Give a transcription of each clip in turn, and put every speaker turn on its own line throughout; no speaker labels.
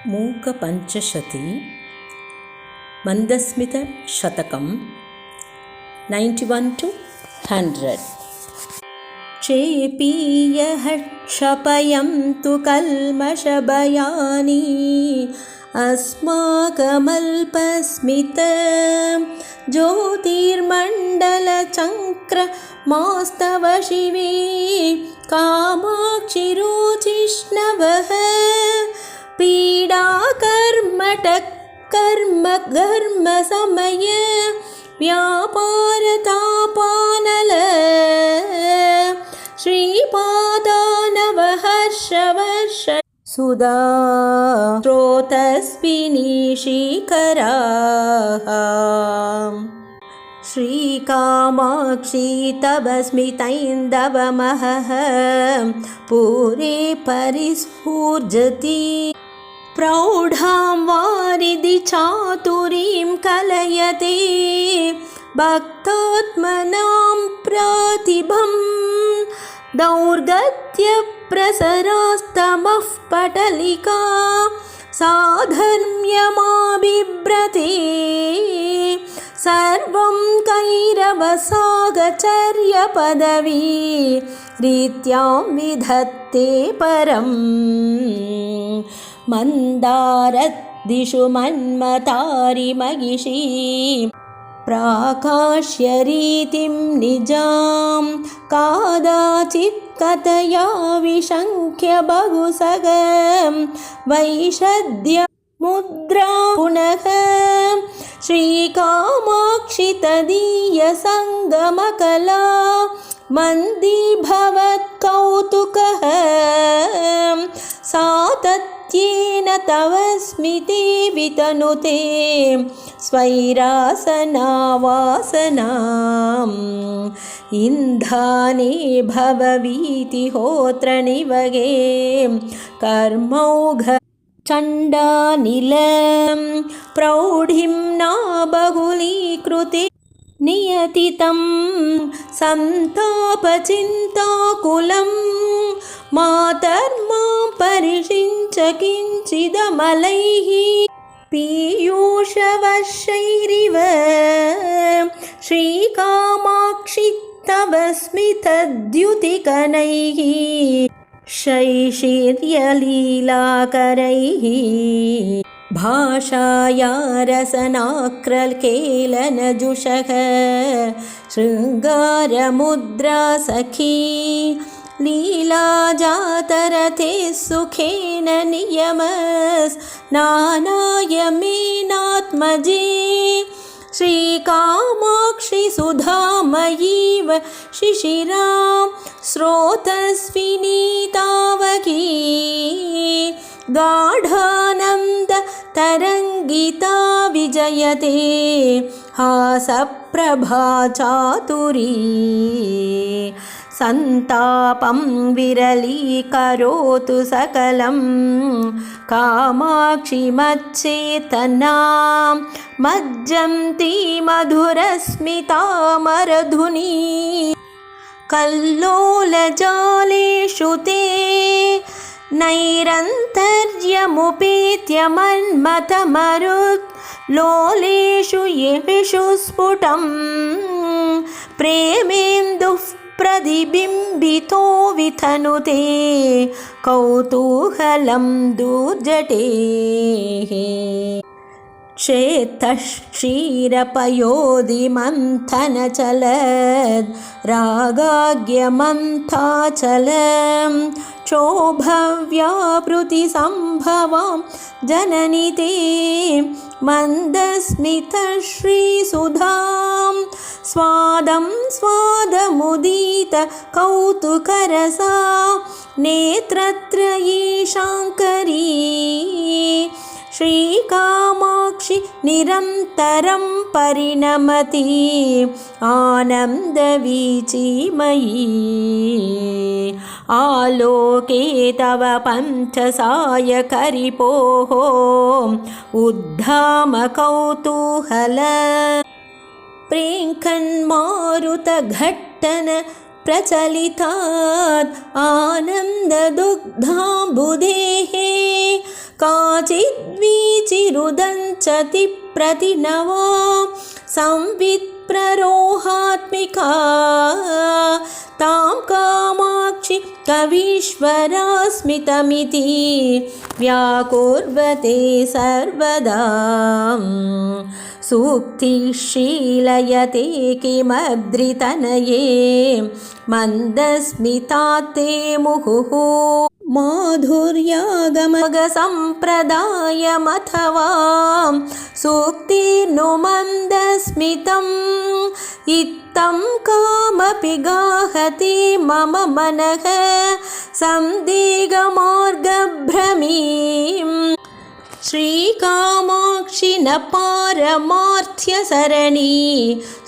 मूकपञ्चशती मन्दस्मितशतकम् 91 to 100 चेपीयहक्षपयन्तु कल्मषभयानि अस्माकमल्पस्मित ज्योतिर्मण्डलचङ्क्रमास्तव शिवे कामाक्षिरुचिष्णवः पीडाकर्मटकर्मघर्मसमय व्यापारतापानल श्रीपादानवहर्षवर्ष सुधा स्रोतस्विनीशीकराः श्रीकामाक्षी तव स्मितैन्दवमहः पूरे परिस्फूर्जति प्रौढां वारिधि चातुरीं कलयते भक्तात्मनां प्रतिभं दौर्गत्यप्रसरास्तमः पटलिका साधर्म्यमाबिभ्रते सर्वं कैरवसागचर्यपदवी रीत्यां विधत्ते परम् मन्दारदिषु मन्मतारिमहिषी प्राकाश्यरीतिं निजां कादाचित् कथया विशङ्ख्य बहुसगं वैषद्यमुद्रा पुनः श्रीकामाक्षि तदीयसङ्गमकला मन्दीभवत्कौतुकः सातत्येन तव स्मिते वितनुते स्वैरासनावासनाम् इन्धाने भववीतिहोत्र निवगे कर्मौघ चण्डानिलं प्रौढिं न बहुलीकृते नियतितं सन्तापचिन्ताकुलं मातर्मां परिषिञ्च किञ्चिदमलैः पीयूषवर्षैरिव श्रीकामाक्षि तव स्मितद्युतिकणैः शैशिर्यलीलाकरैः भाषाया रसनाक्रकेलनजुषः शृङ्गारमुद्रा सखी लीलाजातरते सुखेन नियमस्नानायमेनात्मजे श्रीकामाक्षि सुधामयीव शिशिरां स्रोतस्विनीतावकी गाढानन्द तरङ्गिता विजयते हासप्रभा चातुरी सन्तापं विरलीकरोतु सकलं कामाक्षि मच्चेतनां मज्जन्ती मधुरस्मितामरधुनी कल्लोलजालेषु ते नैरन्तर्यमुपेत्य मन्मथमरुत् लोलेषु येषु स्फुटं प्रेमेन्दुः प्रतिबिम्बितो वितनुते कौतूहलं दुर्जटेः चेत्तक्षीरपयोधिमन्थनचलद् रागाग्यमन्थाचलं क्षोभव्यापृतिसम्भवां जननि ते मन्दस्मितश्रीसुधां स्वादं स्वादमुदीत कौतुकरसा नेत्रत्रयी शाङ्करी श्रीकामाक्षि निरन्तरं परिणमति आनन्दवीचिमयी आलोके तव पञ्चसायकरिपोः उद्धाम कौतूहल प्रेङ्खन्मारुतघट्टन प्रचलितात् आनन्ददुग्धाम्बुधेः काननोत्कलमण्डलम् काचिद्वीचिरुदञ्चति प्रतिनवा संवित्प्ररोहात्मिका तां कामाक्षि कवीश्वरास्मितमिति व्याकुर्वते सर्वदा सूक्तिशीलयते किमद्रितनये मन्दस्मितात्ते मुहुः माधुर्यागमगसम्प्रदायमथवा सूक्तिर्नु मन्दस्मितम् इत्थं कामपि गाहति मम मनः संदिग्धमार्गभ्रमीम् श्रीकामाक्षि न पारमार्थ्यसरणी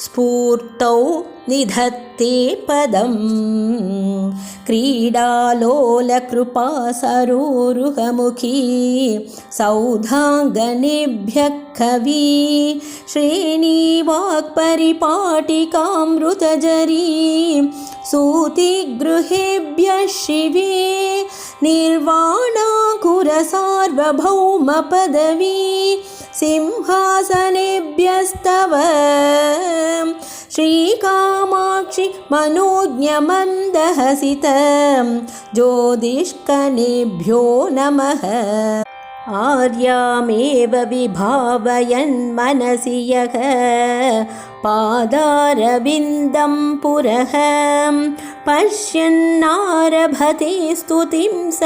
स्फूर्तौ निधत्ते पदम् क्रीडालोलकृपासरोरुहमुखी सौधाङ्गनेभ्यः कवी श्रेणीवाक्परिपाटिकामृतजरी सूतिगृहेभ्यः शिवे निर्वाणाकुरसार्वभौमपदवी सिंहासनेभ्यस्तव श्रीकामाक्षि मनोज्ञमन्दहसितं ज्योतिष्कनेभ्यो नमः आर्यामेव विभावयन् मनसि यः पादारविन्दं पुरः पश्यन्नारभते स्तुतिं स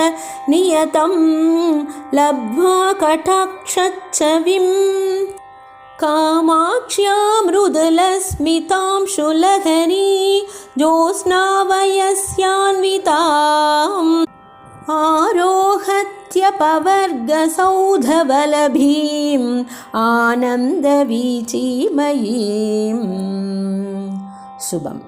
नियतं लब्ध्वा कटाक्षच्छविं कामाक्ष्या मृदुलस्मितां शुलहरी ज्योत्स्नावयस्यान्विताम् आरोहत्यपवर्गसौधवलभीम् आनन्दवीचिमयीम् शुभम्।